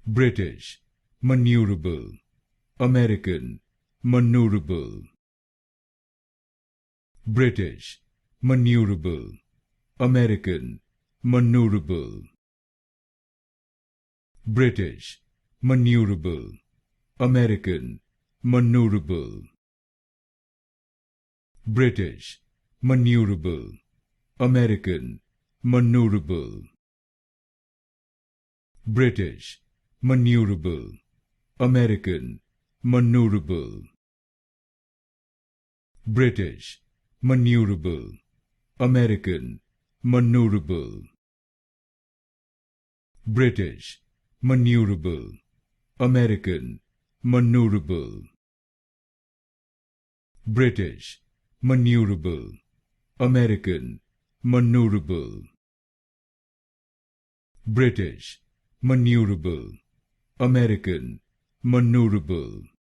British, Manurable, American, Manurable. British, Manurable, American, Manurable. British, Manurable, American, Manurable. British, Manurable, American, Manurable. British, Manurable, American, Manurable. British, Manurable, American, Manurable. British, Manurable, American, Manurable. British, Manurable, American, Manurable. British, Manurable, American, Manurable.